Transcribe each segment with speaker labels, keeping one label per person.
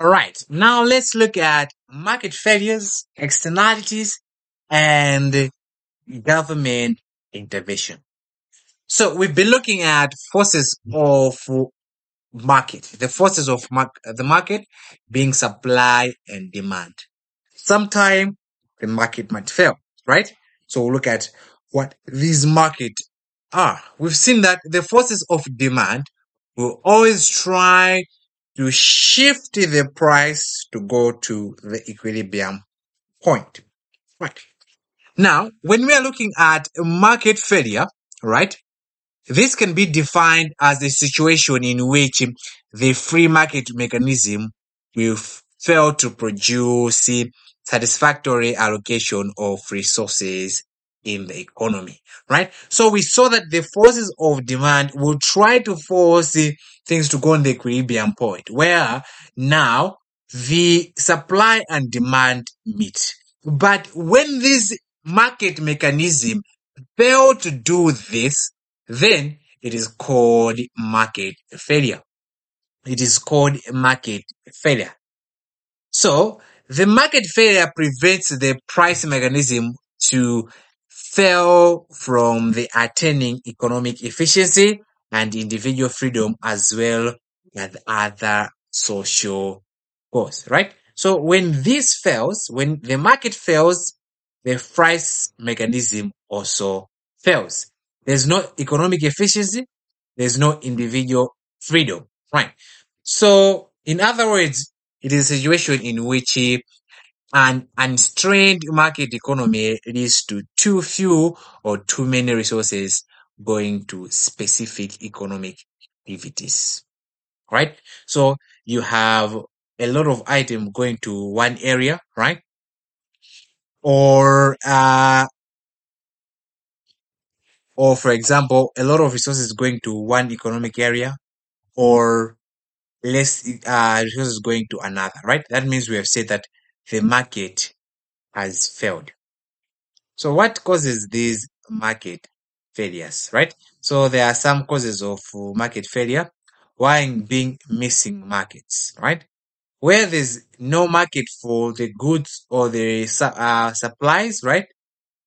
Speaker 1: All right, now let's look at market failures, externalities, and government intervention. So we've been looking at forces of market, the forces of the market being supply and demand. Sometime the market might fail, right? So we'll look at what these market are. We've seen that the forces of demand will always try to shift the price to go to the equilibrium point, right? Now, when we are looking at market failure, right, this can be defined as a situation in which the free market mechanism will fail to produce satisfactory allocation of resources in the economy, right? So we saw that the forces of demand will try to force things to go on the equilibrium point, where now the supply and demand meet. But when this market mechanism fail to do this, then it is called market failure. It is called market failure. So the market failure prevents the price mechanism to fail from the attaining economic efficiency and individual freedom as well as other social goals, right? So when this fails, when the market fails, the price mechanism also fails. There's no economic efficiency. There's no individual freedom, right? So in other words, it is a situation in which an unstrained market economy leads to too few or too many resources going to specific economic activities, right? So you have a lot of items going to one area, right? Or for example, a lot of resources going to one economic area, or less resources going to another, right? That means we have said that the market has failed. So what causes these market failures, right? So there are some causes of market failure. One being missing markets, right? Where there's no market for the goods or the supplies, right?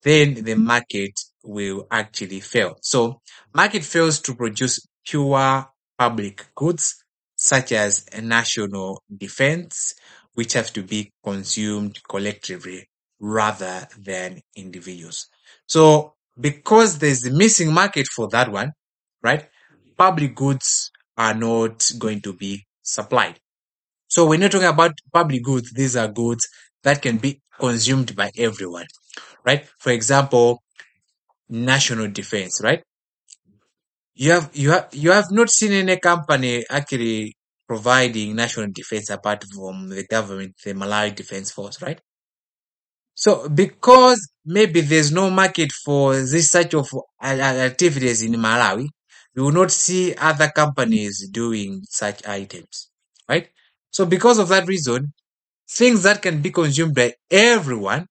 Speaker 1: Then the market will actually fail. So market fails to produce pure public goods such as a national defense, which have to be consumed collectively rather than individuals. So because there's a missing market for that one, right? Public goods are not going to be supplied. So when you're talking about public goods, these are goods that can be consumed by everyone, right? For example, national defense, right? You have not seen any company actually providing national defense apart from the government, the Malawi Defense Force, right? So because maybe there's no market for this such of activities in Malawi, you will not see other companies doing such items, right? So because of that reason, things that can be consumed by everyone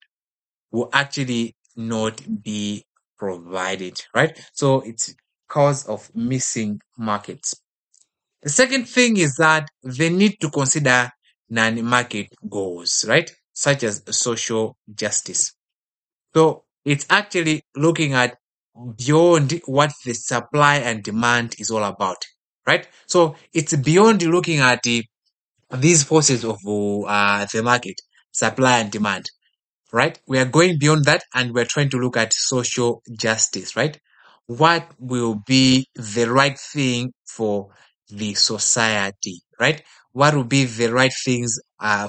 Speaker 1: will actually not be provided, right? So it's cause of missing markets. The second thing is that they need to consider non-market goals, right? Such as social justice. So it's actually looking at beyond what the supply and demand is all about, right? So it's beyond looking at these forces of the market, supply and demand, right? We are going beyond that and we're trying to look at social justice, right? What will be the right thing for the society, right? What will be the right things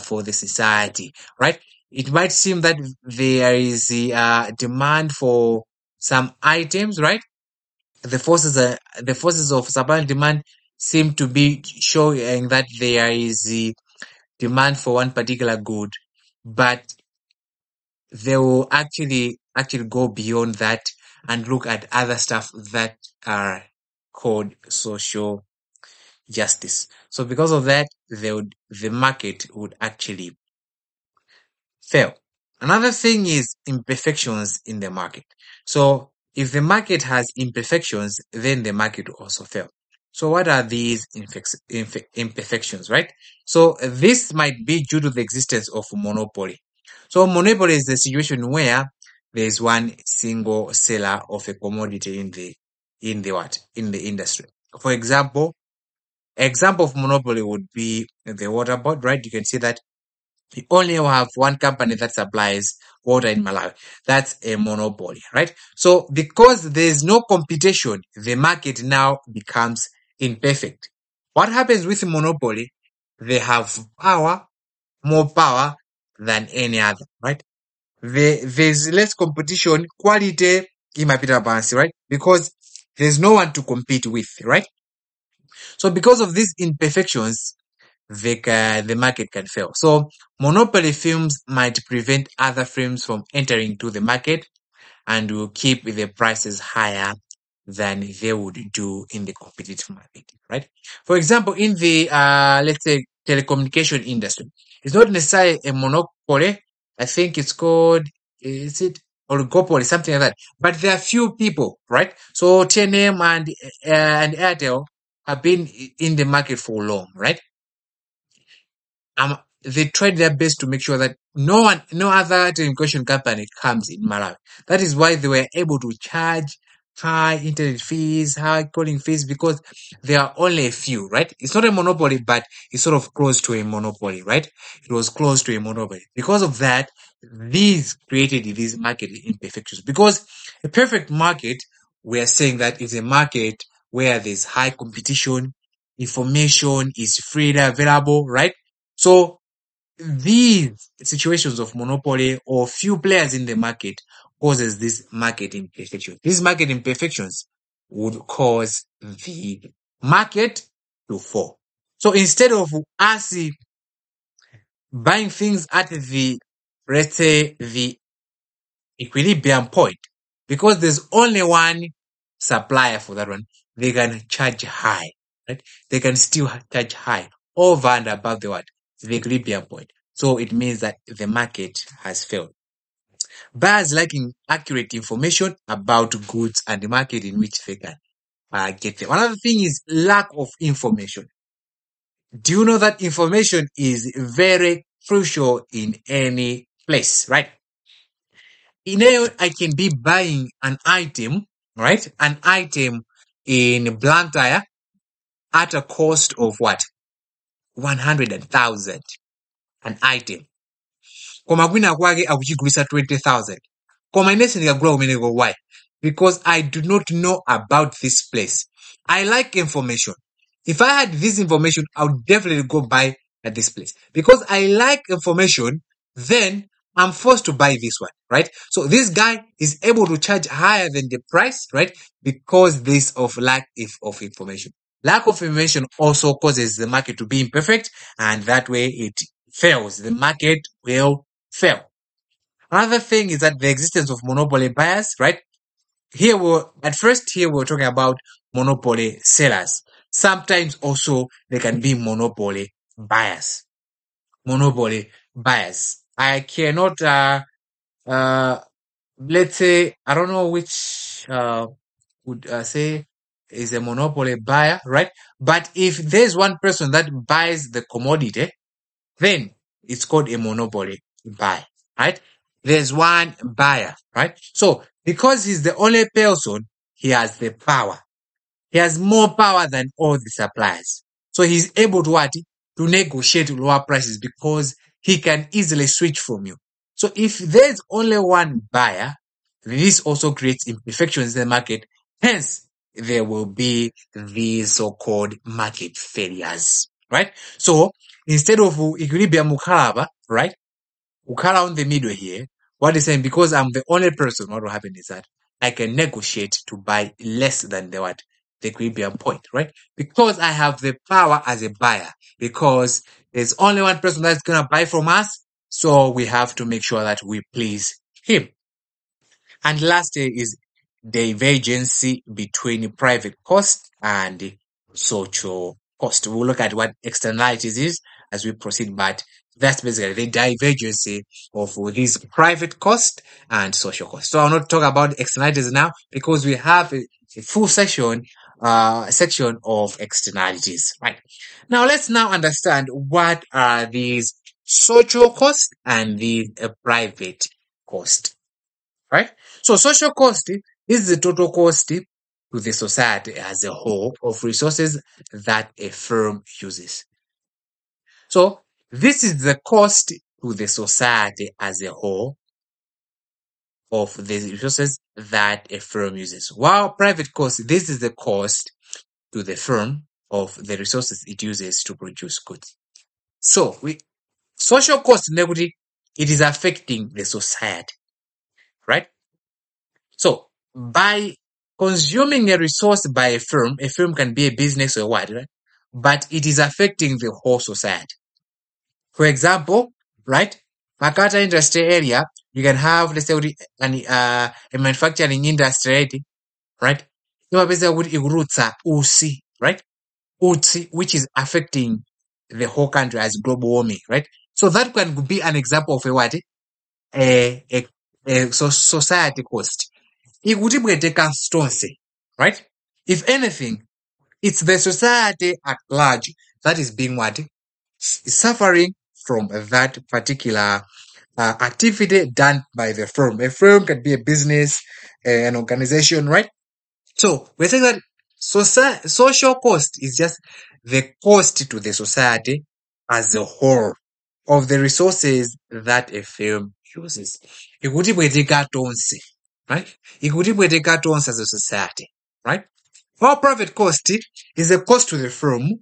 Speaker 1: for the society, right? It might seem that there is a demand for some items, right? The forces of supply and demand seem to be showing that there is a demand for one particular good, but they will actually go beyond that and look at other stuff that are called social justice. So because of that, the market would actually fail. Another thing is imperfections in the market. So if the market has imperfections, then the market will also fail. So what are these imperfections, right? So this might be due to the existence of monopoly. So monopoly is the situation where there is one single seller of a commodity in the industry. For example of monopoly would be the water board, right? You can see that we only have one company that supplies water in Malawi. That's a monopoly, right? So because there is no competition, the market now becomes imperfect. What happens with monopoly? They have more power than any other, right? There's less competition, quality imapita balance, right? Because there's no one to compete with, right? So because of these imperfections, the market can fail. So monopoly films might prevent other films from entering to the market and will keep the prices higher than they would do in the competitive market, right? For example, in the let's say telecommunication industry, it's not necessarily a monopoly. I think it's called, is it oligopoly, something like that. But there are few people, right? So TNM and Airtel have been in the market for long, right? They tried their best to make sure that no other telecommunication company comes in Malawi. That is why they were able to charge high internet fees, high calling fees, because there are only a few, right? It's not a monopoly, but it's sort of close to a monopoly, right? It was close to a monopoly. Because of that, these created these market imperfections. Because a perfect market, we are saying that is a market where there's high competition, information is freely available, right? So these situations of monopoly or few players in the market causes this market imperfection. These market imperfections would cause the market to fall. So instead of us buying things at the, let's say, the equilibrium point, because there's only one supplier for that one, they can charge high, right? They can still charge high over and above the what? The equilibrium point. So it means that the market has failed. Buyers lacking accurate information about goods and the market in which they can get them. Another thing is lack of information. Do you know that information is very crucial in any place, right? I can be buying an item, right? An item in Blantyre at a cost of what? 100,000. An item. Koma kwina kwake akuchigulisa 20,000. Koma inenso ndikagula kumeneko, why? Because I do not know about this place. I like information. If I had this information, I would definitely go buy at this place. Because I like information, then I'm forced to buy this one, right? So this guy is able to charge higher than the price, right? Because this of lack of information. Lack of information also causes the market to be imperfect, and that way it fails. The market will fail. Another thing is that the existence of monopoly buyers, right? Here we're talking about monopoly sellers. Sometimes also there can be monopoly buyers. Monopoly buyers. I cannot uh let's say, I don't know which would say is a monopoly buyer, right? But if there's one person that buys the commodity, then it's called a monopoly buy, right? There's one buyer, right? So because he's the only person, he has the power. He has more power than all the suppliers. So he's able to what? To negotiate lower prices because he can easily switch from you. So if there's only one buyer, this also creates imperfections in the market. Hence, there will be these so-called market failures, right? So instead of equilibrium ukhalaba, right? Ukhala on the middle here. What is saying, because I'm the only person, what will happen is that I can negotiate to buy less than the what? The equilibrium point, right? Because I have the power as a buyer. Because there's only one person that's gonna buy from us, so we have to make sure that we please him. And last is divergence between private cost and social cost. We'll look at what externalities is as we proceed, but that's basically the divergence of this private cost and social cost. So I'll not talk about externalities now because we have a full session section of externalities. Right. Now let's now understand what are these social cost and the private cost. Right. So social cost is the total cost to the society as a whole of resources that a firm uses. So this is the cost to the society as a whole of the resources that a firm uses. While private cost, this is the cost to the firm of the resources it uses to produce goods. So social cost in equity, it is affecting the society, right? So by consuming a resource by a firm can be a business or what, right? But it is affecting the whole society. For example, right? Makata industry area, you can have, let's say, a manufacturing industry, right? Usi, right? Usi, which is affecting the whole country as global warming, right? So that can be an example of a what? A society cost. Ikuti bweteka stonse, right? If anything, it's the society at large that is being what? Suffering from that particular activity done by the firm. A firm can be a business, an organization, right? So we're saying that social cost is just the cost to the society as a whole of the resources that a firm uses. Ikuti bweteka tonse, right? Ikuti bweteka tonse as a society, right? Our private cost is the cost to the firm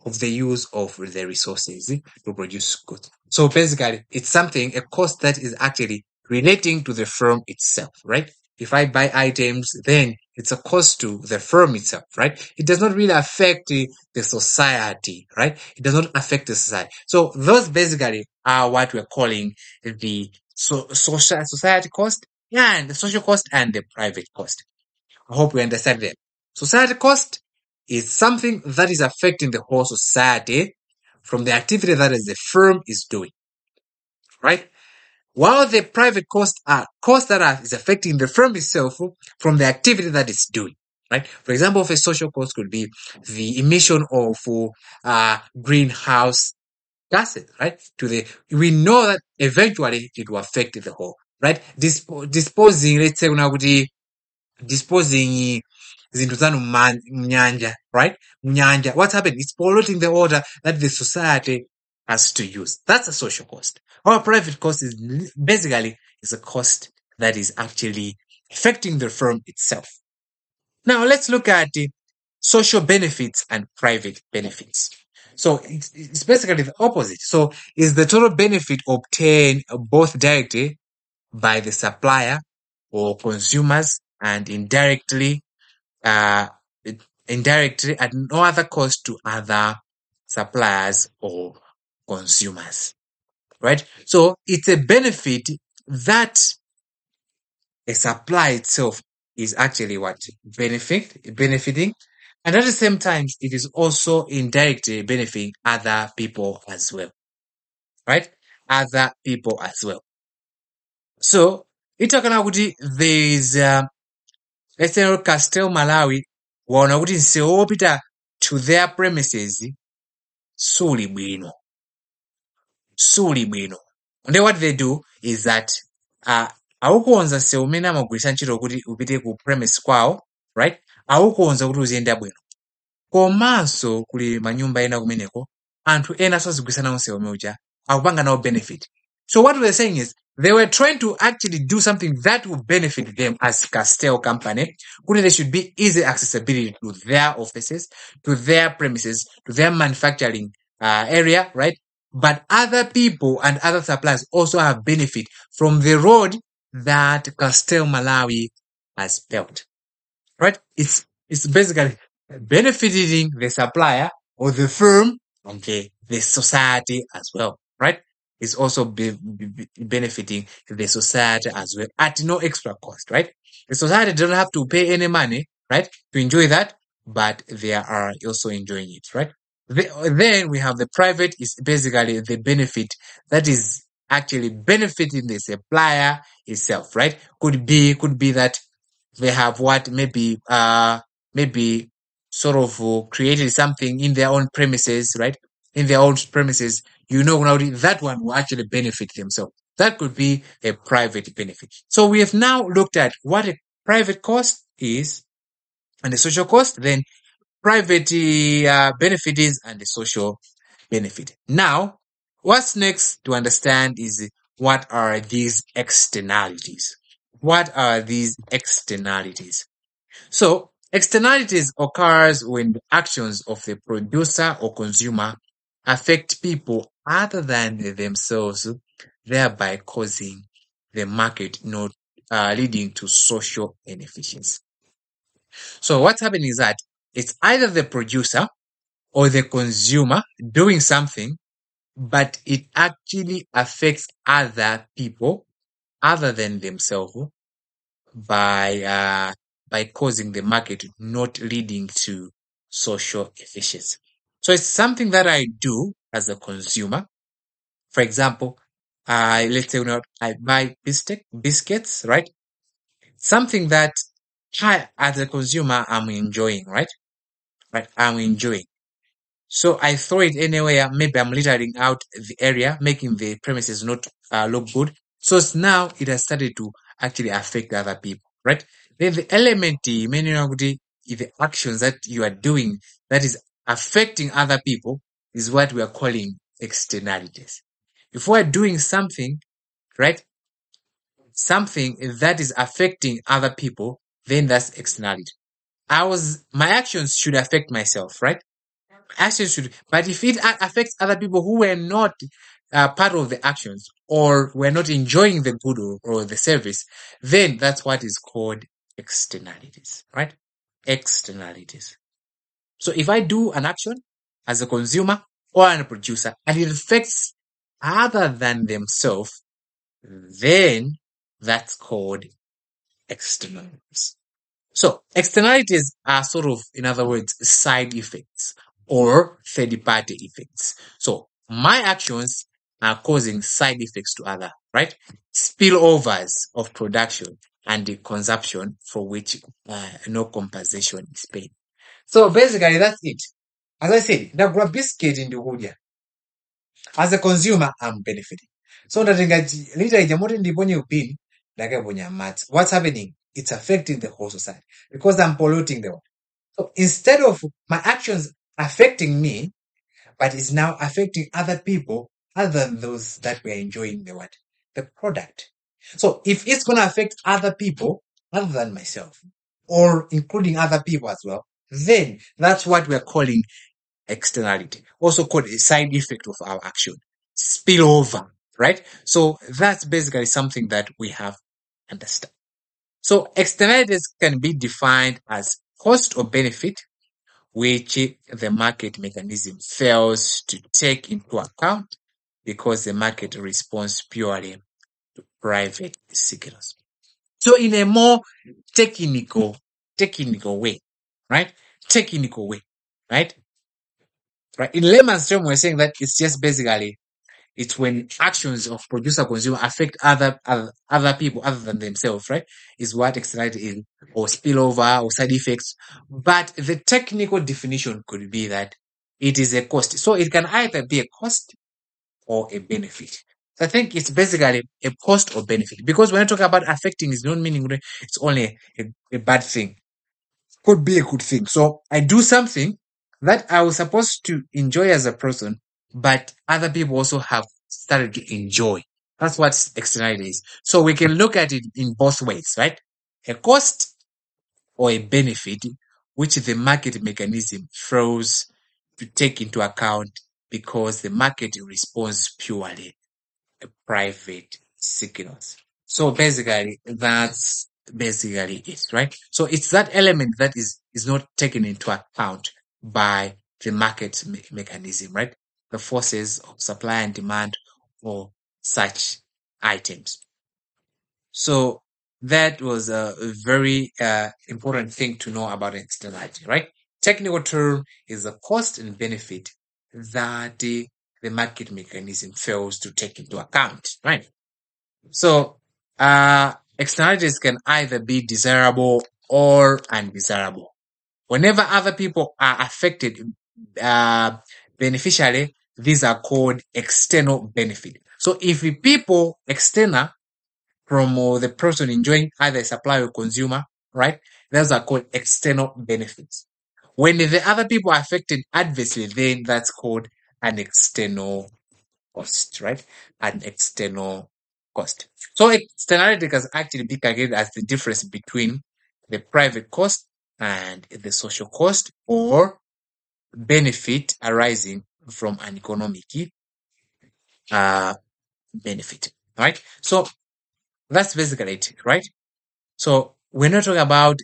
Speaker 1: of the use of the resources to produce goods. So basically, it's something, a cost that is actually relating to the firm itself, right? If I buy items, then it's a cost to the firm itself, right? It does not really affect the society, right? It does not affect the society. So those basically are what we're calling the social society cost and the social cost and the private cost. I hope we understand that. Society cost is something that is affecting the whole society from the activity that the firm is doing, right? While the private costs are costs that is affecting the firm itself from the activity that it's doing, right? For example, a social cost could be the emission of greenhouse gases, right? We know that eventually it will affect the whole, right? Disposing, let's say, disposing zinthu zanu mnyanja, right? Mnyanja. What's happening? It's polluting the water that the society has to use. That's a social cost. Our private cost is basically is a cost that is actually affecting the firm itself. Now let's look at the social benefits and private benefits. So it's basically the opposite. So is the total benefit obtained both directly by the supplier or consumers and uh, indirectly at no other cost to other suppliers or consumers, right? So it's a benefit that a supply itself is actually what benefiting, and at the same time, it is also indirectly benefiting other people as well, right? Other people as well. So itakana kuti there is let's say Castel Malawi waona kuti msewu wopita to their premises suli bwino. And then what they do is that awukonza msewu umene amagwiritsa ntchito kuti upite ku premise kwawo, right? Awukonza kuti uziyenda bwino. Komanso kuli manyumba ena kumeneko anthu ena sazigwiritsa nawo msewu umenewu akupanga nawo benefit. So what we're saying is they were trying to actually do something that would benefit them as Castel company. There should be easy accessibility to their offices, to their premises, to their manufacturing area, right? But other people and other suppliers also have benefit from the road that Castel Malawi has built, right? It's basically benefiting the supplier or the firm and the society as well, right? It's also benefiting the society as well at no extra cost, right? The society doesn't have to pay any money, right, to enjoy that, but they are also enjoying it, right? Then we have the private is basically the benefit that is actually benefiting the supplier itself, right? Could be that they have what maybe sort of created something in their own premises, right? In their own premises, now that one will actually benefit themselves. That could be a private benefit. So we have now looked at what a private cost is and the social cost, then private benefit is and the social benefit. Now, what's next to understand is what are these externalities? What are these externalities? So, externalities occurs when the actions of the producer or consumer affect people other than themselves, thereby causing the market not leading to social inefficiency. So, what's happening is that it's either the producer or the consumer doing something, but it actually affects other people other than themselves by causing the market not leading to social efficiency. So it's something that I do as a consumer. For example, let's say I buy biscuits, right? Something that I, as a consumer, I'm enjoying, right? Right, I'm enjoying. So I throw it anywhere. Maybe I'm littering out the area, making the premises not look good. So now it has started to actually affect other people, right? Then the element, the actions that you are doing that is affecting other people is what we are calling externalities. If we're doing something, right, something that is affecting other people, then that's externality. My actions should affect myself, right? Actions should, but if it affects other people who were not part of the actions or were not enjoying the good or the service, then that's what is called externalities, right? Externalities. So if I do an action as a consumer or a producer and it affects other than themselves, then that's called externalities. So externalities are sort of, in other words, side effects or third party effects. So my actions are causing side effects to other, right? Spillovers of production and the consumption for which no compensation is paid. So basically that's it. As I said, the grab biscuit in the wood. As a consumer, I'm benefiting. So that later what's happening? It's affecting the whole society because I'm polluting the water. So instead of my actions affecting me, but it's now affecting other people other than those that were enjoying the product. So if it's going to affect other people other than myself, or including other people as well, then that's what we're calling externality, also called a side effect of our action, spillover, right? So that's basically something that we have understand. So externalities can be defined as cost or benefit which the market mechanism fails to take into account because the market responds purely to private signals. So in a more technical way, right? Technical way, right? Right. In layman's term, we're saying that it's just basically it's when actions of producer consumer affect other people other than themselves, right? Is what externality is, or spillover or side effects. But the technical definition could be that it is a cost. So it can either be a cost or a benefit. So I think it's basically a cost or benefit because when I talk about affecting, it's not meaning it's only a bad thing. Could be a good thing. So I do something that I was supposed to enjoy as a person, but other people also have started to enjoy. That's what externality is. So we can look at it in both ways, right? A cost or a benefit, which the market mechanism throws to take into account because the market responds purely to private signals. So basically, that's basically it, right? So it's that element that is not taken into account by the market mechanism, right? The forces of supply and demand for such items. So that was a very important thing to know about externality, right? Technical term is the cost and benefit that the market mechanism fails to take into account, right? So externalities can either be desirable or undesirable. Whenever other people are affected beneficially, these are called external benefit. So if the people external from the person enjoying either a supplier or consumer, right? Those are called external benefits. When the other people are affected adversely, then that's called an external cost, right? An external cost. So externality can actually be calculated as the difference between the private cost and the social cost or benefit arising from an economic uh, benefit, right? So that's basically it, right? So we're not talking about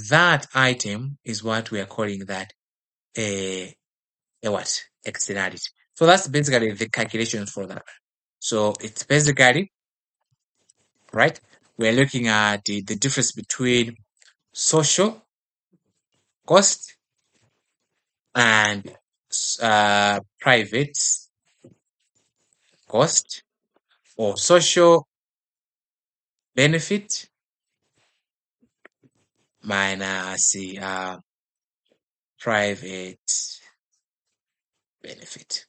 Speaker 1: that item is what we are calling that a what? Externality. So that's basically the calculations for that. So it's basically, right? We're looking at the difference between social cost and private cost or social benefit minus private benefit.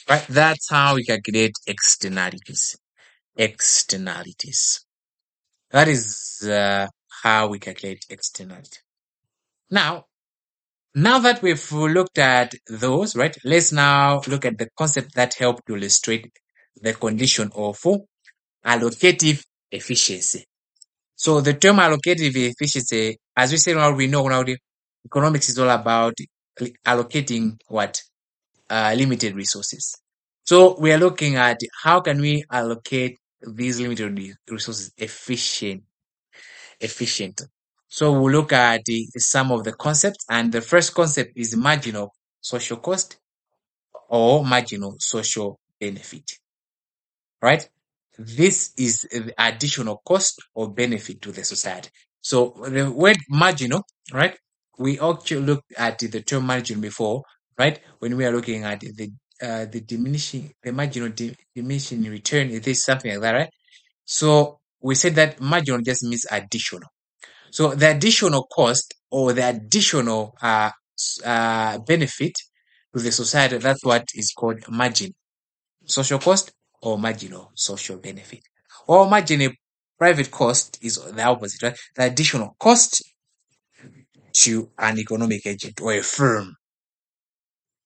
Speaker 1: Right? That's how we calculate externalities. Externalities. That is how we calculate externality. Now that we've looked at those, right? Let's now look at the concept that help to illustrate the condition of allocative efficiency. So the term allocative efficiency, as we say now, we know now the economics is all about allocating what? Limited resources. So we are looking at how can we allocate these limited resources efficient. So we'll look at some of the concepts, and the first concept is marginal social cost or marginal social benefit, right? This is the additional cost or benefit to the society. So the word marginal, right? We actually looked at the term margin before, right? When we are looking at the marginal diminishing return, it is something like that, right? So we said that marginal just means additional. So the additional cost or the additional benefit to the society, that's what is called margin social cost or marginal social benefit. Or marginal private cost is the opposite, right? The additional cost to an economic agent or a firm.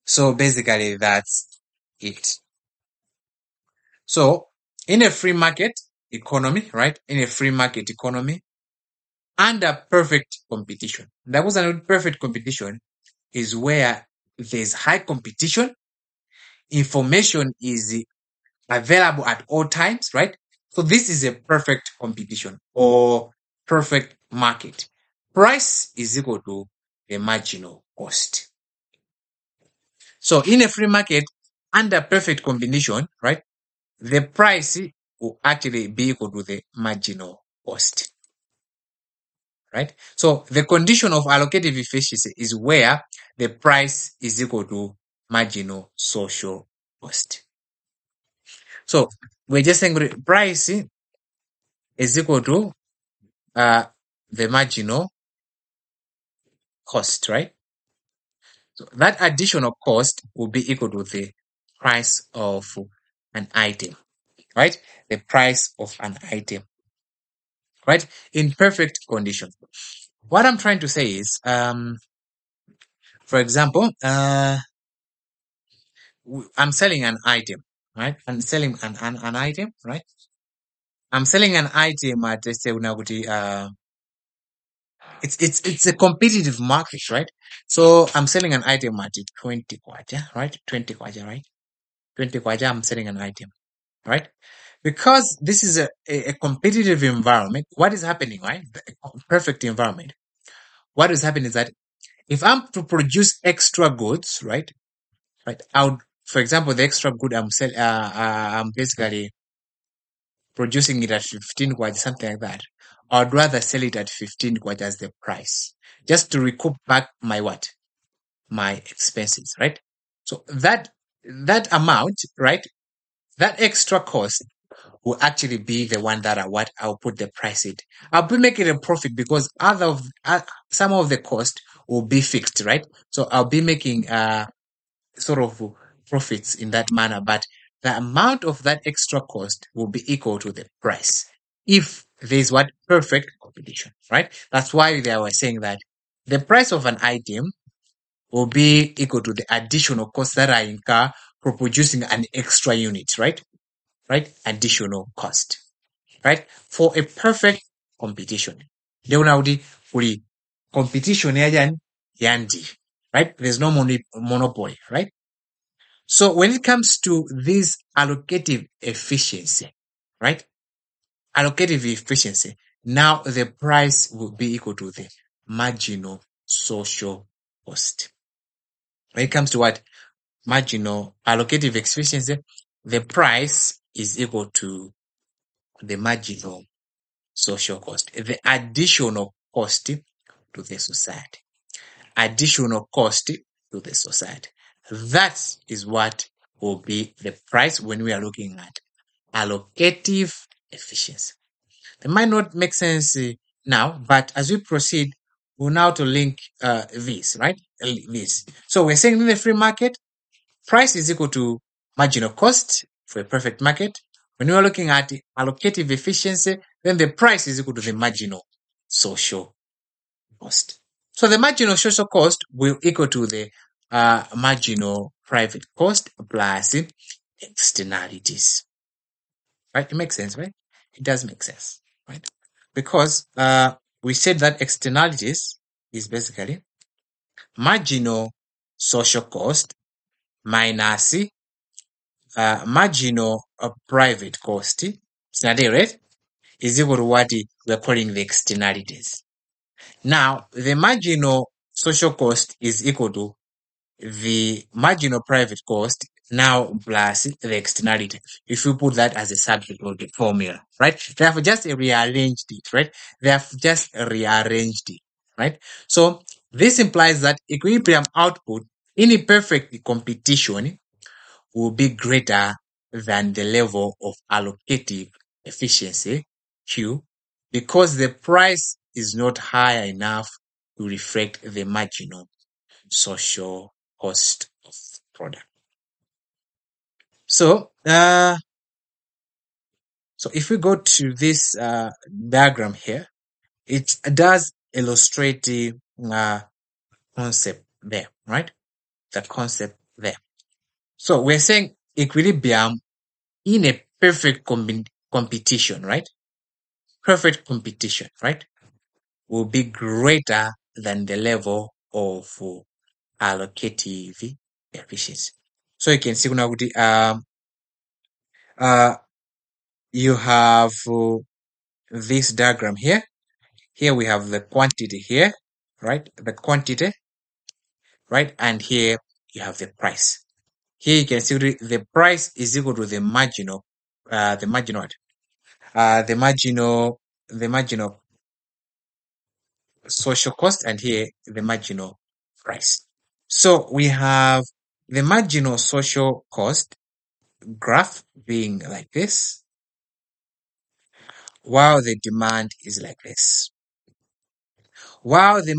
Speaker 1: So basically that's it. So in a free market economy, right? In a free market economy, under perfect competition. That was a perfect competition is where there's high competition, information is available at all times, right? So this is a perfect competition or perfect market. Price is equal to the marginal cost. So in a free market, under perfect combination, right, the price will actually be equal to the marginal cost. Right? So the condition of allocative efficiency is where the price is equal to marginal social cost. So we're just saying price is equal to the marginal cost, right? So that additional cost will be equal to the price of an item, right? The price of an item, right? In perfect condition. What I'm trying to say is, for example, I'm selling an item, right? I'm selling an item, right? I'm selling an item at let's say it's a competitive market, right? So I'm selling an item at 20 kwacha, right? 20 kwacha, right? 20 kwacha, I'm selling an item, right? Because this is a competitive environment, what is happening, right? A perfect environment. What is happening is that if I'm to produce extra goods, right? Right. For example, the extra good I'm basically producing it at 15 kwacha, something like that. I'd rather sell it at 15 kwacha as the price, just to recoup back my what? My expenses, right? So that amount, right? That extra cost will actually be the one that I'll put the price it. I'll be making a profit because some of the cost will be fixed, right? So I'll be making sort of profits in that manner, but the amount of that extra cost will be equal to the price if there's what perfect competition, right? That's why they were saying that the price of an item will be equal to the additional costs that I incur for producing an extra unit, right? Right? Additional cost, right? For a perfect competition. Leonardi uli competition yan yandi, right? There's no monopoly, right? So when it comes to this allocative efficiency, right? Allocative efficiency, now the price will be equal to the marginal social cost. When it comes to what? Marginal allocative efficiency, the price is equal to the marginal social cost, the additional cost to the society. Additional cost to the society. That is what will be the price when we are looking at allocative efficiency. It might not make sense now, but as we proceed, we'll now to link this, right? This. So we're saying in the free market, price is equal to marginal cost for a perfect market. When we are looking at allocative efficiency, then the price is equal to the marginal social cost. So the marginal social cost will equal to the marginal private cost plus externalities. Right? It makes sense, right? It does make sense, right? Because we said that externalities is basically marginal social cost minus marginal private cost, right? Is equal to what we're calling the externalities. Now, the marginal social cost is equal to the marginal private cost now plus the externality. If you put that as a subject of the formula, right? They have just rearranged it, right? They have just rearranged it, right? So this implies that equilibrium output in a perfect competition will be greater than the level of allocative efficiency, Q, because the price is not high enough to reflect the marginal social cost of product. So, so if we go to this diagram here, it does illustrate the concept there, right? The concept there. So we're saying equilibrium in a perfect competition, right? Perfect competition, right? Will be greater than the level of allocative efficiency. So you can see you have this diagram here. Here we have the quantity here, right? The quantity, right? And here you have the price. Here you can see the price is equal to the marginal, the marginal social cost, and here the marginal price. So we have the marginal social cost graph being like this, while the demand is like this. While the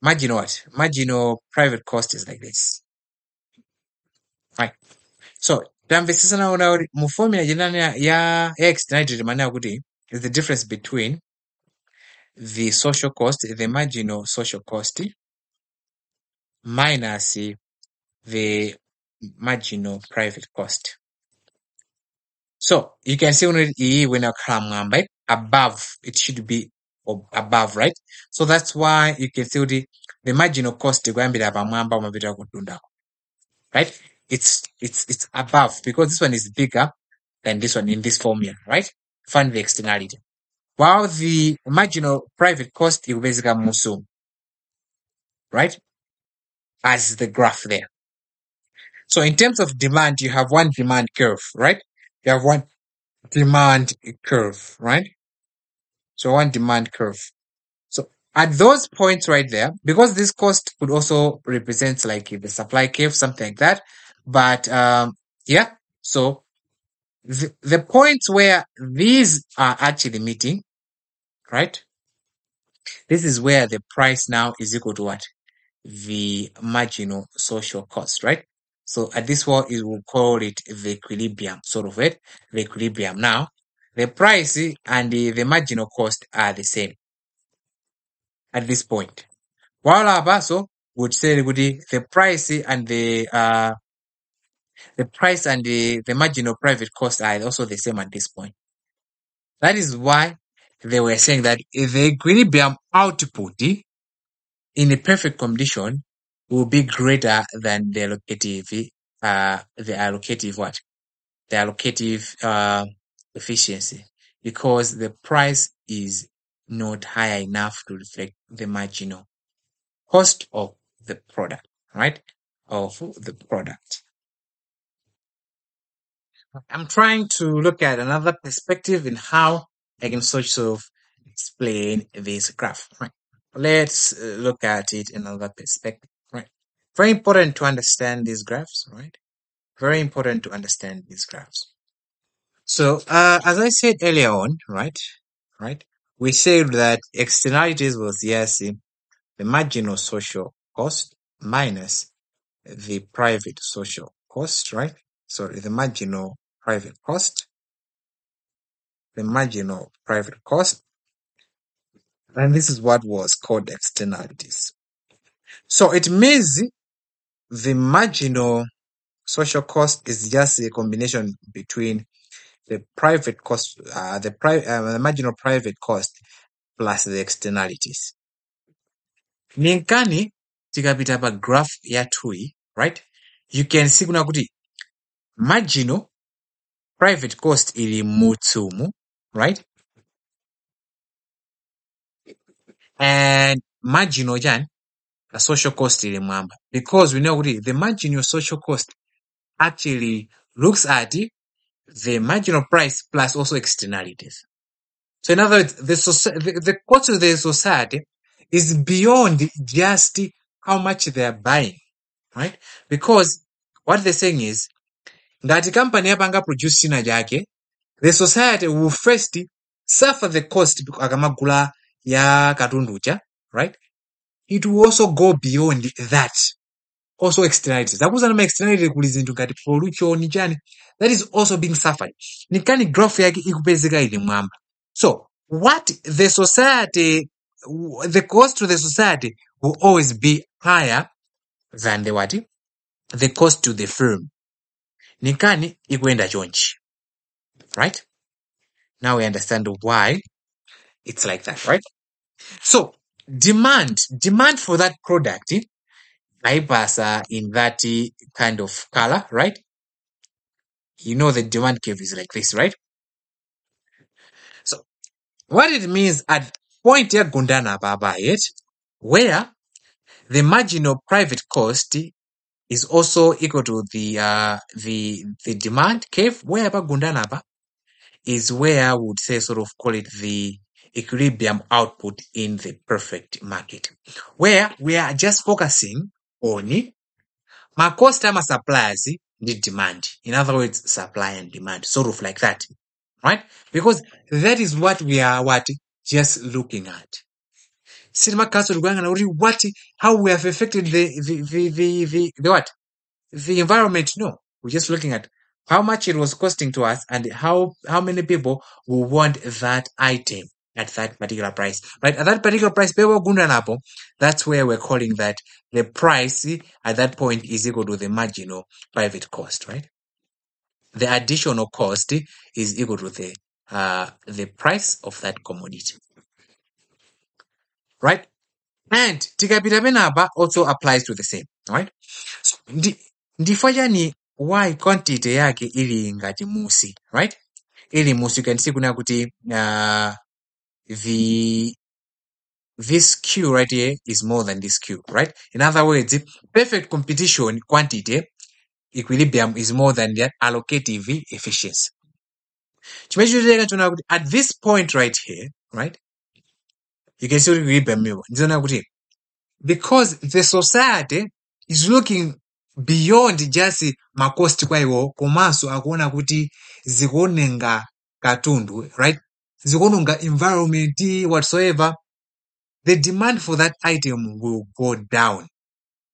Speaker 1: marginal private cost is like this. Right. So tamvesesa naona kuti mu formula general ya externality timanena kuti is the difference between the social cost, the marginal social cost, minus the marginal private cost. So you can see when I above, it should be above, right? So that's why you can see the marginal cost right? It's above because this one is bigger than this one in this formula, right? Find the externality. While the marginal private cost is basically musum, right? As the graph there. So in terms of demand, you have one demand curve, right? You have one demand curve, right? So one demand curve. So at those points right there, because this cost could also represent like the supply curve, something like that. But yeah, so the points where these are actually meeting, right? This is where the price now is equal to what? The marginal social cost, right? So at this one, it will call it the equilibrium, sort of it, the equilibrium. Now, the price and the marginal cost are the same at this point. While Abaso would say the price and the marginal private cost are also the same at this point. That is why they were saying that the equilibrium output in a perfect condition will be greater than the allocative what? The allocative efficiency, because the price is not high enough to reflect the marginal cost of the product, right? Of the product. I'm trying to look at another perspective in how I can sort of explain this graph, right? Let's look at it in another perspective, right? Very important to understand these graphs, right? Very important to understand these graphs. So, as I said earlier on, right, we said that externalities was the marginal social cost minus the private social cost, right? Sorry, the marginal private cost, and this is what was called externalities. So it means the marginal social cost is just a combination between the private cost, the marginal private cost plus the externalities. Ninkani tikapita pa graph yathui, right? You can see kuna kuti marginal private cost ili mutsumu, right? And marginal jan, the social cost ili mwamba. Because we know the marginal social cost actually looks at the marginal price plus also externalities. So in other words, the cost of the society is beyond just how much they are buying, right? Because what they're saying is, ngati company yapanga produce china chake, the society will first suffer the cost akamagula ya katunducha, right? It will also go beyond that. Also externalities. Zakuzana ma externality kuli zinthu ngati pollution chani, that is also being suffered. Nikani graph yake ikupezeka ili mwamba. So what the society, the cost to the society will always be higher than the what? The cost to the firm. Nikani ikuenda chonchi, right? Now we understand why it's like that, right? So demand for that product, bypass in that kind of color, right? You know the demand curve is like this, right? So what it means at point ya gundana baba it, where the marginal private cost is also equal to the demand curve, where gundana ba is where I would say sort of call it the equilibrium output in the perfect market, where we are just focusing on my cost and my suppliers need demand. In other words, supply and demand, sort of like that, right? Because that is what we are just looking at. Cinema Council going on how we have affected the what? The environment. No, we're just looking at how much it was costing to us and how many people will want that item at that particular price, right? At that particular price, that's where we're calling that the price at that point is equal to the marginal private cost, right? The additional cost is equal to the price of that commodity, right? And tikapita penapa also applies to the same, right? So ndifanya ni why quantity yake ili ngati musi, right? Ili musi, you can see kuna kuti this Q right here is more than this Q, right? In other words, perfect competition quantity equilibrium is more than that allocative efficiency. At this point right here, right? You can see equilibrium because the society is looking beyond just makosti kwa iwo komanso akuona kuti zikuonenga katundu, right? Zikuonenga environment whatsoever. the demand for that item will go down,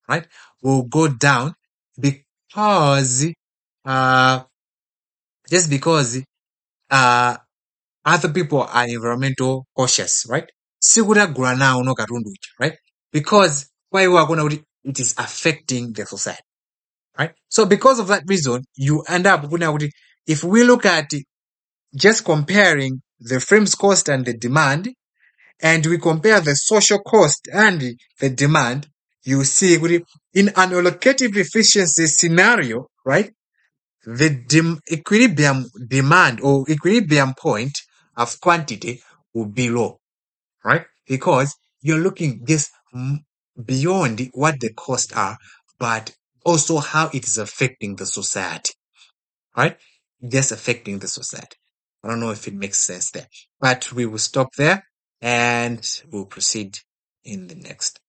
Speaker 1: right? Will go down because, uh, just because, uh, other people are environmental cautious, right? Sikutagula nawo no katundu uja, right? Because why we are going to, it is affecting the society, right? So because of that reason, you end up kuti, if we look at just comparing the frames cost and the demand, and we compare the social cost and the demand, you see kuti, in an allocative efficiency scenario, right? The equilibrium demand or equilibrium point of quantity will be low, right? Because you're looking just beyond what the costs are, but also how it is affecting the society, right? Just affecting the society. I don't know if it makes sense there, but we will stop there and we'll proceed in the next.